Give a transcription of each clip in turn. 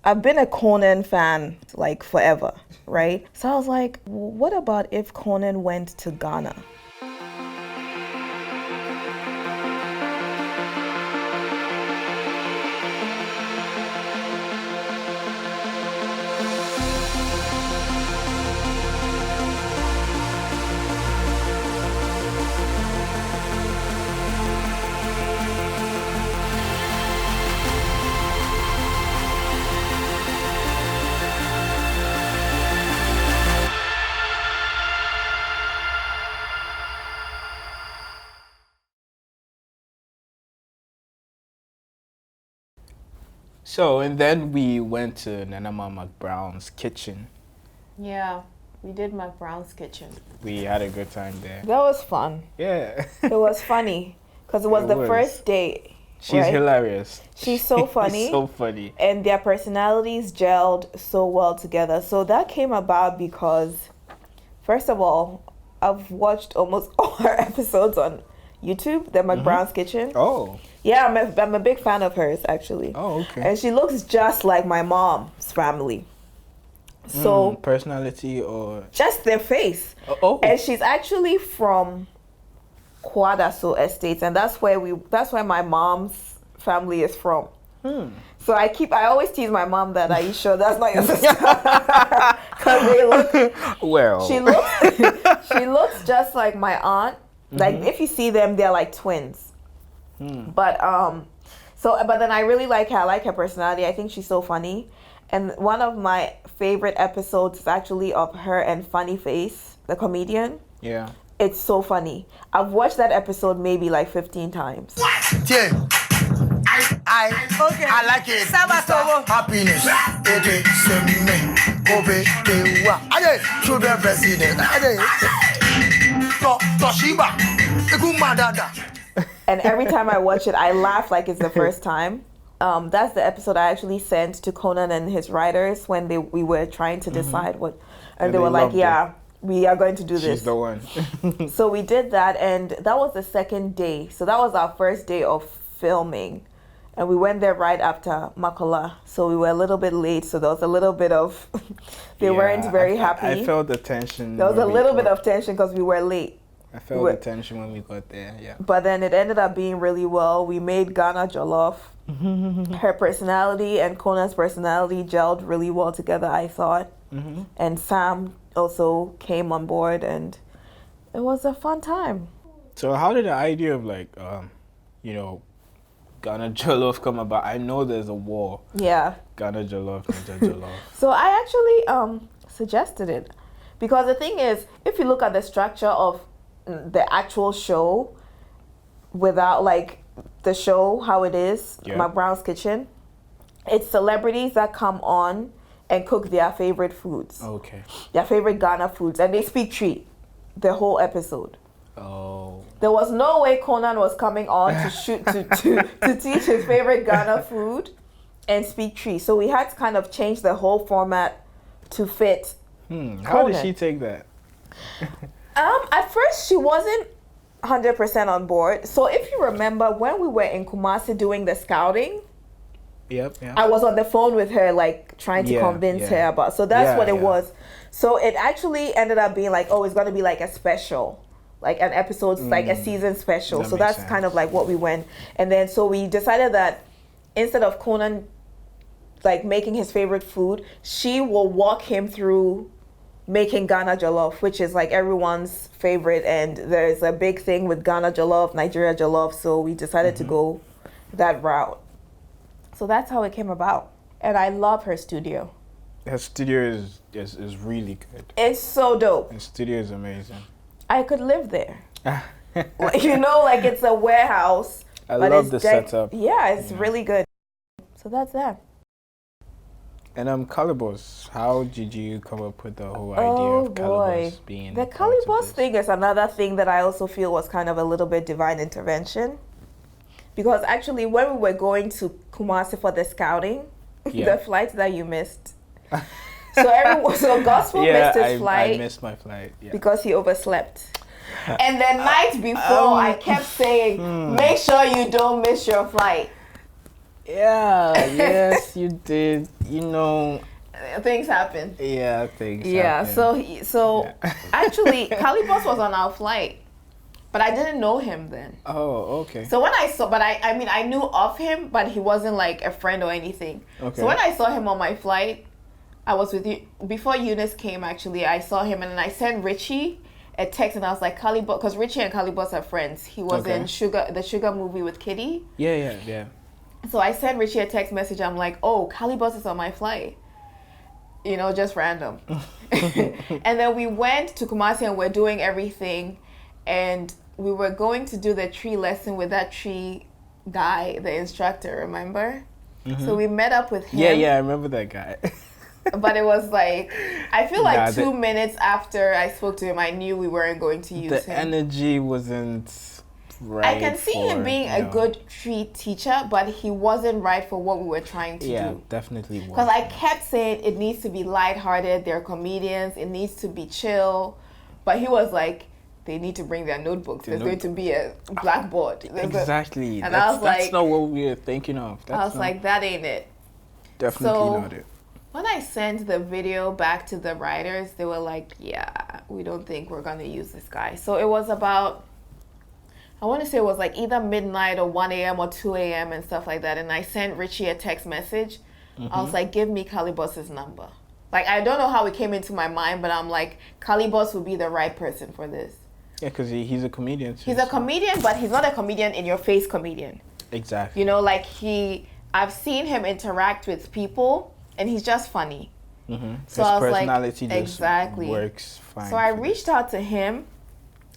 I've been a Conan fan like forever, right? So I was like, what about if Conan went to Ghana? So, and then we went to Nanama McBrown's kitchen. Yeah, we did McBrown's kitchen. We had a good time there. That was fun. Yeah. It was funny because it was the first date. She's right? hilarious. She's so funny. She's so funny. And their personalities gelled so well together. So that came about because, first of all, I've watched almost all her episodes on YouTube, the McBrown's Kitchen. Oh. Yeah, I'm a big fan of hers, actually. Oh, okay. And she looks just like my mom's family. So personality or just their face. Oh. And she's actually from Kwadaso Estates, and that's where my mom's family is from. So I always tease my mom that, are you sure that's not your sister? Because they look. Well. She looks just like my aunt. Like if you see them, they're like twins. But then I really like her. I like her personality. I think she's so funny. And one of my favorite episodes is actually of her and Funny Face, the comedian. Yeah. It's so funny. I've watched that episode maybe like 15 times. Yeah. I like it. Mr. Happiness. Children president. Toshiba. And every time I watch it, I laugh like it's the first time. That's the episode I actually sent to Conan and his writers when we were trying to decide what, and they were like, "Yeah, we are going to do this." She's the one. So we did that, and that was the second day. So that was our first day of filming, and we went there right after Makola. So we were a little bit late. So there was a little bit of they weren't very happy. I felt the tension. There was a little bit of tension because we were late. I felt the tension when we got there, yeah. But then it ended up being really well. We made Ghana Jollof. Her personality and Conan's personality gelled really well together, I thought. And Sam also came on board, and it was a fun time. So how did the idea of Ghana Jollof come about? I know there's a war. Yeah. Ghana Jollof, Niger Jollof. So I actually suggested it. Because the thing is, if you look at the structure of the actual show without like the show how it is, McBrown's Kitchen, it's celebrities that come on and cook their favorite foods. Okay. Their favorite Ghana foods, and they speak Tree the whole episode. Oh. There was no way Conan was coming on to shoot to teach his favorite Ghana food and speak Tree. So we had to kind of change the whole format to fit How did she take that? At first, she wasn't 100% on board. So if you remember, when we were in Kumasi doing the scouting, I was on the phone with her, like trying to convince her about. So that's what it was. So it actually ended up being like, oh, it's going to be like a special, like an episode, like a season special. So that's kind of like what we went. And then so we decided that instead of Conan like making his favorite food, she will walk him through making Ghana Jollof, which is like everyone's favorite, and there's a big thing with Ghana Jollof, Nigeria Jollof, so we decided to go that route. So that's how it came about. And I love her studio. Her studio is really good. It's so dope. Her studio is amazing. I could live there. Like it's a warehouse. I love the setup. Yeah, it's really good. So that's that. And Kalybos, how did you come up with the whole idea of Kalybos being the Kalybos thing is another thing that I also feel was kind of a little bit divine intervention. Because actually when we were going to Kumasi for the scouting, the flight that you missed. So Gospel missed his flight. I missed my flight. Yeah. Because he overslept. And the night before I kept saying, make sure you don't miss your flight. Yeah, yes, you did. You know, things happen. Yeah, things Yeah, happen. so actually, Kalybos was on our flight, but I didn't know him then. Oh, okay. So when I saw, but I mean, I knew of him, but he wasn't like a friend or anything. Okay. So when I saw him on my flight, I was with you before Eunice came. Actually, I saw him, and then I sent Richie a text, and I was like, Kalybos, because Richie and Kalybos are friends. He was in the Sugar movie with Kitty. Yeah. So I sent Richie a text message. I'm like, oh, Kalybos is on my flight. You know, just random. And then we went to Kumasi and we're doing everything, and we were going to do the tree lesson with that tree guy, the instructor, remember? Mm-hmm. So we met up with him. Yeah, I remember that guy. But it was like, I feel like 2 minutes after I spoke to him, I knew we weren't going to use him. The energy wasn't right. I can see him being a good tree teacher, but he wasn't right for what we were trying to do. Yeah, definitely was. Because I kept saying it needs to be lighthearted, they're comedians, it needs to be chill. But he was like, they need to bring their notebooks. There's going to be a blackboard. Exactly. And I was like, that's not what we were thinking of. I was like, that ain't it. Definitely not it. When I sent the video back to the writers, they were like, yeah, we don't think we're going to use this guy. So it was about, I want to say it was like either midnight or 1 a.m. or 2 a.m. and stuff like that. And I sent Richie a text message. Mm-hmm. I was like, give me Kalybos' number. Like, I don't know how it came into my mind, but I'm like, Kalybos would be the right person for this. Yeah, because he's a comedian too. He's a comedian, but he's not a comedian in your face comedian. Exactly. You know, like I've seen him interact with people, and he's just funny. Mm-hmm. So his I was personality like, just exactly works fine. So I reached out to him.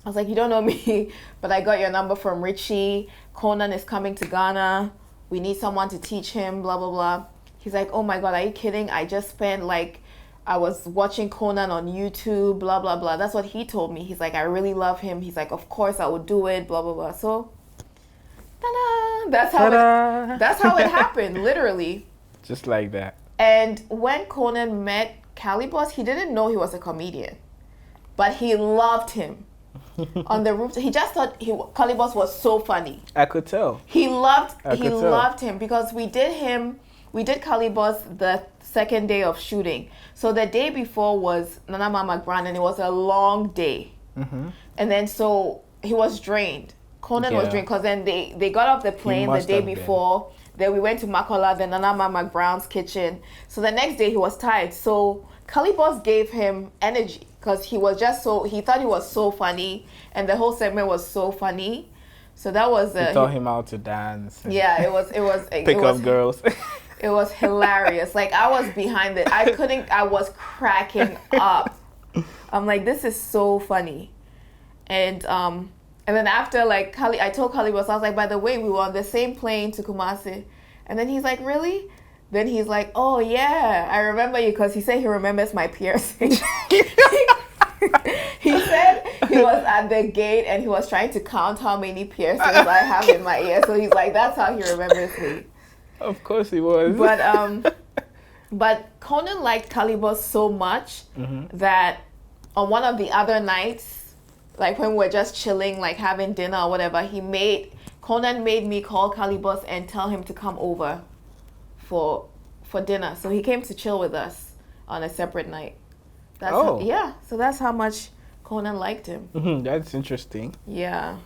I was like, you don't know me, but I got your number from Richie. Conan is coming to Ghana. We need someone to teach him, blah, blah, blah. He's like, oh my God, are you kidding? I just spent I was watching Conan on YouTube, blah, blah, blah. That's what he told me. He's like, I really love him. He's like, of course I would do it, blah, blah, blah. So, ta-da! That's how it happened, literally. Just like that. And when Conan met Kalybos, he didn't know he was a comedian, but he loved him. On the roof, he just thought Kalybos was so funny. I could tell. He loved him because we did Kalybos the second day of shooting. So the day before was Nana McBrown's, and it was a long day. Mm-hmm. And then so he was drained. Conan was drained because then they got off the plane the day before. Then we went to Makola, then Nana McBrown's kitchen. So the next day he was tired. So Kalybos gave him energy because he thought he was so funny, and the whole segment was so funny. So that was he taught him how to dance. Yeah, it was pick up girls. It was hilarious. Like, I was behind it. I was cracking up. I'm like, this is so funny. And then after, like, I told Kalybos, I was like, by the way, we were on the same plane to Kumasi. And then he's like, really? Then he's like, oh, yeah, I remember you, because he said he remembers my piercing. He said he was at the gate and he was trying to count how many piercings I have in my ear. So he's like, that's how he remembers me. Of course he was. But Conan liked Kalybos so much that on one of the other nights, like when we were just chilling, like having dinner or whatever, Conan made me call Kalybos and tell him to come over for dinner. So he came to chill with us on a separate night. So that's how much Conan liked him. That's interesting. Yeah.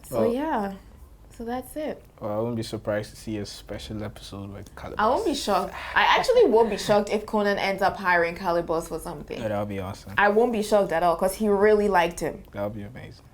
So that's it. Well, I wouldn't be surprised to see a special episode with Kalybos. I won't be shocked. I actually won't be shocked if Conan ends up hiring Kalybos for something. Yeah, that would be awesome. I won't be shocked at all because he really liked him. That would be amazing.